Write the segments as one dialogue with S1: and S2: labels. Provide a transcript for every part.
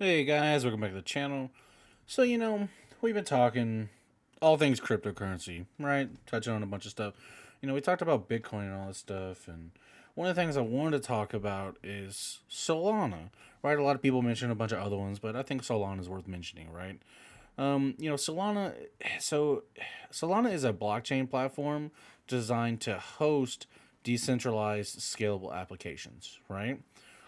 S1: Hey guys, welcome back to the channel. So, we've been talking all things cryptocurrency, right? Touching on a bunch of stuff. We talked about Bitcoin and all this stuff, and one of the things I wanted to talk about is Solana, right? A lot of people mention a bunch of other ones, but I think Solana is worth mentioning, right? Solana, so Solana is a blockchain platform designed to host decentralized scalable applications, right?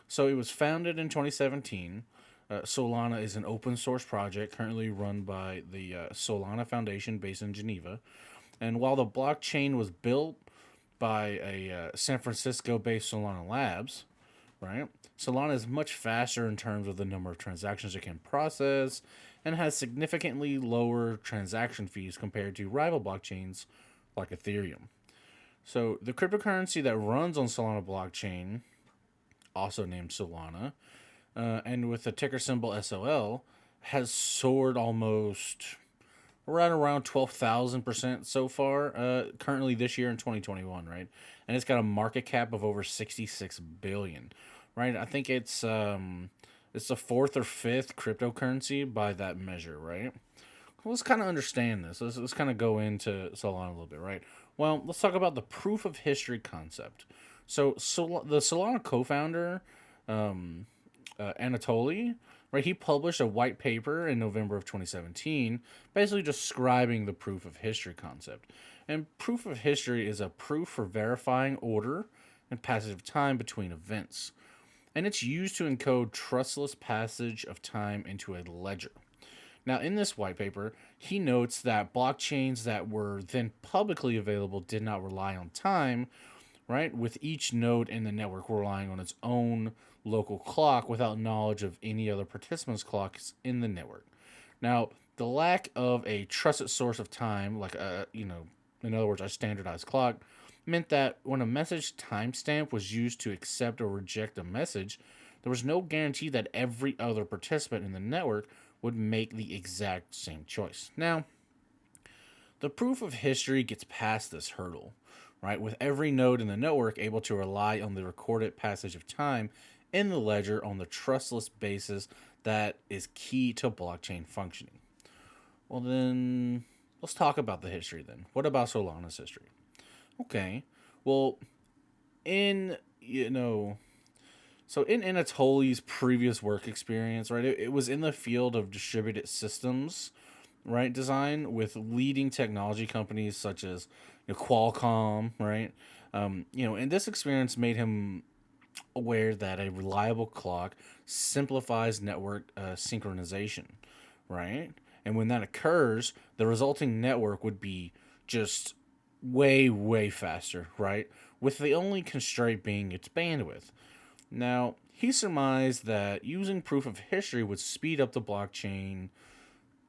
S1: So it was founded in 2017. Solana is an open source project currently run by the Solana Foundation based in Geneva. And while the blockchain was built by a San Francisco-based Solana Labs, right? Solana is much faster in terms of the number of transactions it can process and has significantly lower transaction fees compared to rival blockchains like Ethereum. So the cryptocurrency that runs on Solana blockchain, also named Solana, and with the ticker symbol SOL, has soared almost right around 12,000% so far, currently this year in 2021, right? And it's got a market cap of over 66 billion, right? I think it's the fourth or fifth cryptocurrency by that measure, right? Let's kind of understand this. Let's kind of go into Solana a little bit, right? Well, let's talk about the proof of history concept. So the Solana co-founder, Anatoly, right? He published a white paper in November of 2017, basically describing the proof of history concept. And proof of history is a proof for verifying order and passage of time between events. And it's used to encode trustless passage of time into a ledger. Now, in this white paper, he notes that blockchains that were then publicly available did not rely on time, right? With each node in the network relying on its own local clock without knowledge of any other participant's clocks in the network. Now, the lack of a trusted source of time, like in other words, a standardized clock, meant that when a message timestamp was used to accept or reject a message, there was no guarantee that every other participant in the network would make the exact same choice. Now, the proof of history gets past this hurdle, right? With every node in the network able to rely on the recorded passage of time in the ledger on the trustless basis that is key to blockchain functioning. Well, then, let's talk about the history then. What about Solana's history? Okay. Well, in, you know, so in Anatoly's previous work experience, right, it was in the field of distributed systems, right, design with leading technology companies such as Qualcomm, right, and this experience made him aware that a reliable clock simplifies network synchronization, right, and when that occurs, the resulting network would be just way faster, right, with the only constraint being its bandwidth. Now, he surmised that using proof of history would speed up the blockchain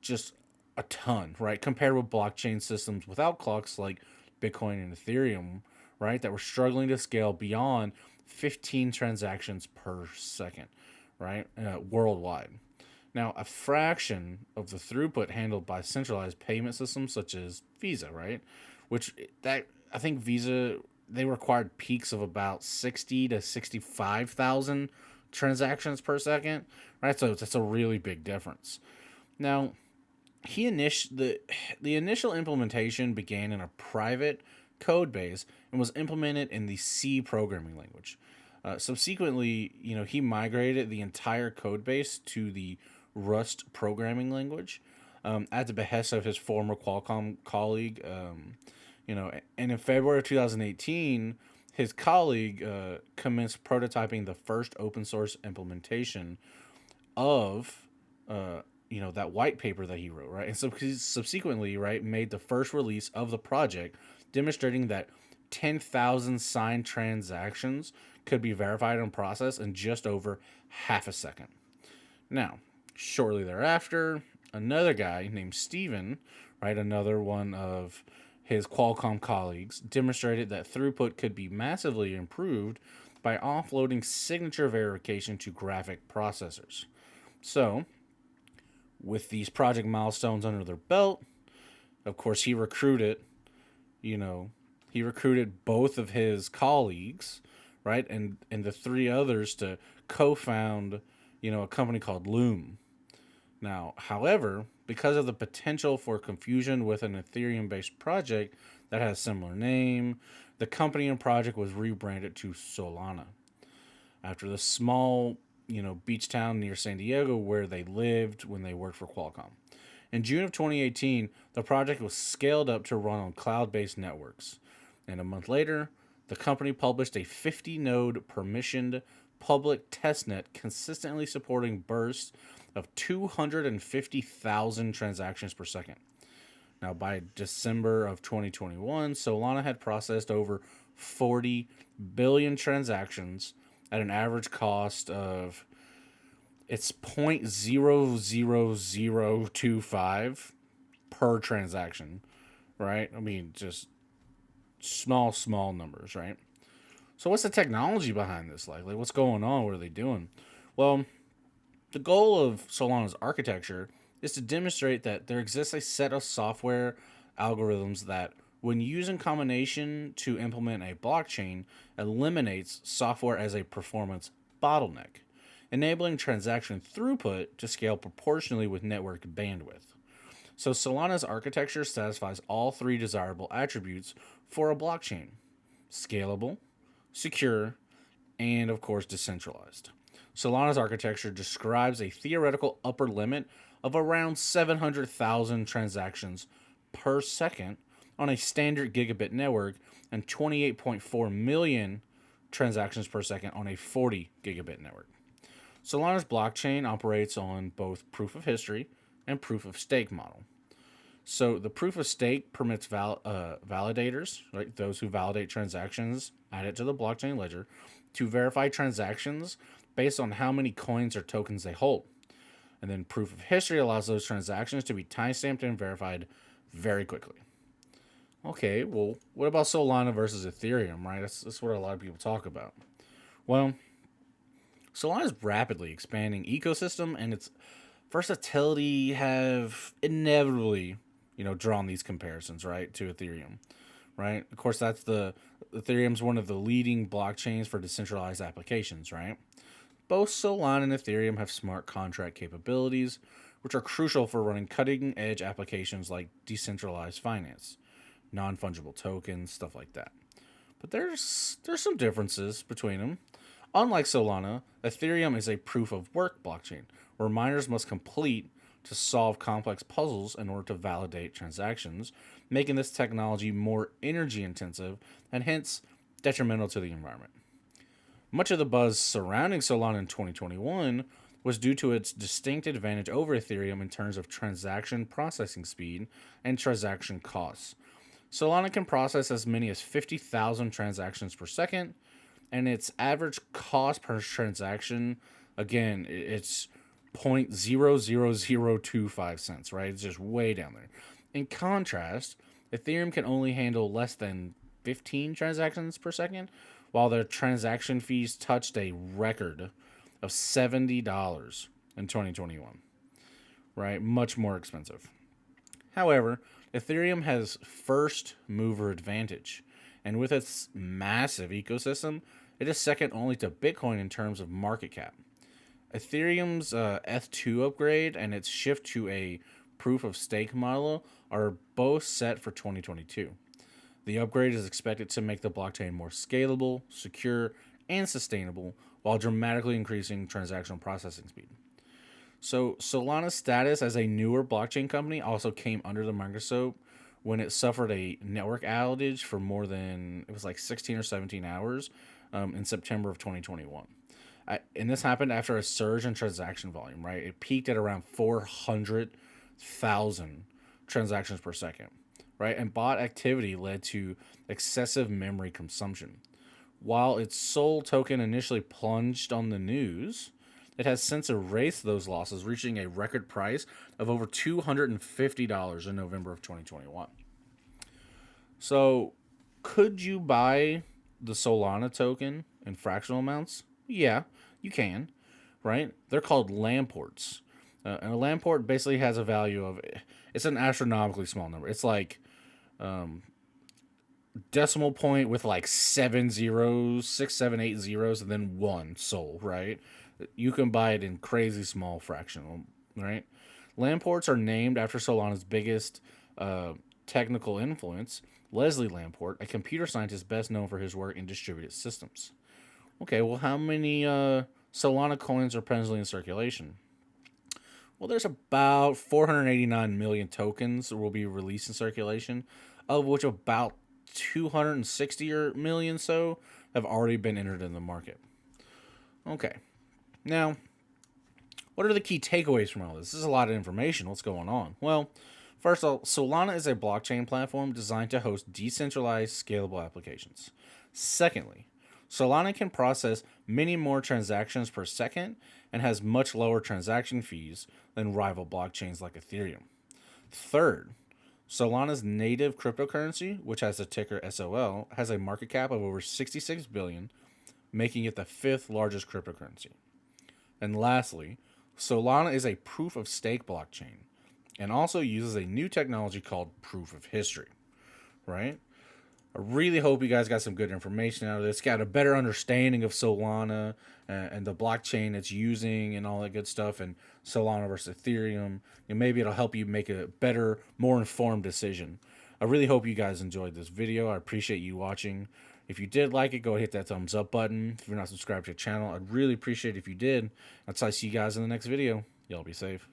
S1: just a ton, right? Compared with blockchain systems without clocks like Bitcoin and Ethereum, right? That were struggling to scale beyond 15 transactions per second, right? Worldwide. Now, a fraction of the throughput handled by centralized payment systems such as Visa, right? Which that I think Visa they required peaks of about 60 to 65,000 transactions per second, right? So that's a really big difference. Now, the initial implementation began in a private code base and was implemented in the C programming language. Subsequently, he migrated the entire code base to the Rust programming language at the behest of his former Qualcomm colleague. And in February of 2018, his colleague commenced prototyping the first open source implementation of that white paper that he wrote, right? And so subsequently, right, made the first release of the project, demonstrating that 10,000 signed transactions could be verified and processed in just over half a second. Now, shortly thereafter, another guy named Steven, right, another one of his Qualcomm colleagues, demonstrated that throughput could be massively improved by offloading signature verification to graphic processors. So, with these project milestones under their belt, of course, you know, he recruited both of his colleagues, right, and the three others to co-found, a company called Loom. Now, however, because of the potential for confusion with an Ethereum based project that has a similar name, the company and project was rebranded to Solana after the small, beach town near San Diego where they lived when they worked for Qualcomm. In June of 2018, the project was scaled up to run on cloud based networks. And a month later, the company published a 50 node permissioned public testnet consistently supporting bursts of 250,000 transactions per second. Now, by December of 2021, Solana had processed over 40 billion transactions at an average cost of it's 0.00025 per transaction, right? I mean, just small numbers, right? So what's the technology behind this? Like what's going on? What are they doing? Well, the goal of Solana's architecture is to demonstrate that there exists a set of software algorithms that, when used in combination to implement a blockchain, eliminates software as a performance bottleneck, enabling transaction throughput to scale proportionally with network bandwidth. So Solana's architecture satisfies all three desirable attributes for a blockchain: scalable, secure, and of course decentralized. Solana's architecture describes a theoretical upper limit of around 700,000 transactions per second on a standard gigabit network and 28.4 million transactions per second on a 40 gigabit network. Solana's blockchain operates on both proof of history and proof of stake model. So the proof of stake permits validators, right, those who validate transactions added to the blockchain ledger, to verify transactions based on how many coins or tokens they hold. And then proof of history allows those transactions to be timestamped and verified very quickly. Okay, well, what about Solana versus Ethereum, right? That's what a lot of people talk about. Well, Solana's rapidly expanding ecosystem and its versatility have inevitably, drawn these comparisons, right, to Ethereum, right? Of course, Ethereum's one of the leading blockchains for decentralized applications, right? Both Solana and Ethereum have smart contract capabilities, which are crucial for running cutting-edge applications like decentralized finance, non-fungible tokens, stuff like that. But there's some differences between them. Unlike Solana, Ethereum is a proof-of-work blockchain, where miners must complete to solve complex puzzles in order to validate transactions, making this technology more energy-intensive and hence detrimental to the environment. Much of the buzz surrounding Solana in 2021 was due to its distinct advantage over Ethereum in terms of transaction processing speed and transaction costs. Solana can process as many as 50,000 transactions per second, and its average cost per transaction, again, it's 0.00025 cents, right? It's just way down there. In contrast, Ethereum can only handle less than 15 transactions per second, while their transaction fees touched a record of $70 in 2021, right? Much more expensive. However, Ethereum has first mover advantage, and with its massive ecosystem, it is second only to Bitcoin in terms of market cap. Ethereum's ETH2 upgrade and its shift to a proof of stake model are both set for 2022. The upgrade is expected to make the blockchain more scalable, secure, and sustainable, while dramatically increasing transactional processing speed. So Solana's status as a newer blockchain company also came under the microscope when it suffered a network outage for more than, it was like 16 or 17 hours in September of 2021. And this happened after a surge in transaction volume, right? It peaked at around 400,000 transactions per second, right? And bot activity led to excessive memory consumption. While its SOL token initially plunged on the news, it has since erased those losses, reaching a record price of over $250 in November of 2021. So, could you buy the Solana token in fractional amounts? Yeah, you can, right? They're called Lamports. And a Lamport basically has a value of, it's an astronomically small number. It's like decimal point with like 7 zeros, 6, 7, 8 zeros, and then 1 SOL, right? You can buy it in crazy small fraction, right? Land ports are named after Solana's biggest technical influence, Leslie Lamport, a computer scientist best known for his work in distributed systems. Okay, well, how many Solana coins are presently in circulation? Well, there's about 489 million tokens that will be released in circulation, of which about 260 million so have already been entered in the market. Okay, now, what are the key takeaways from all this? This is a lot of information. What's going on? Well, first of all, Solana is a blockchain platform designed to host decentralized, scalable applications. Secondly, Solana can process many more transactions per second and has much lower transaction fees than rival blockchains like Ethereum. Third, Solana's native cryptocurrency, which has the ticker SOL, has a market cap of over 66 billion, making it the fifth largest cryptocurrency. And lastly, Solana is a proof of stake blockchain and also uses a new technology called proof of history, right? I really hope you guys got some good information out of this, got a better understanding of Solana and the blockchain it's using and all that good stuff, and Solana versus Ethereum. And maybe it'll help you make a better, more informed decision. I really hope you guys enjoyed this video. I appreciate you watching. If you did like it, go ahead and hit that thumbs up button. If you're not subscribed to the channel, I'd really appreciate it if you did. Until I see you guys in the next video. Y'all be safe.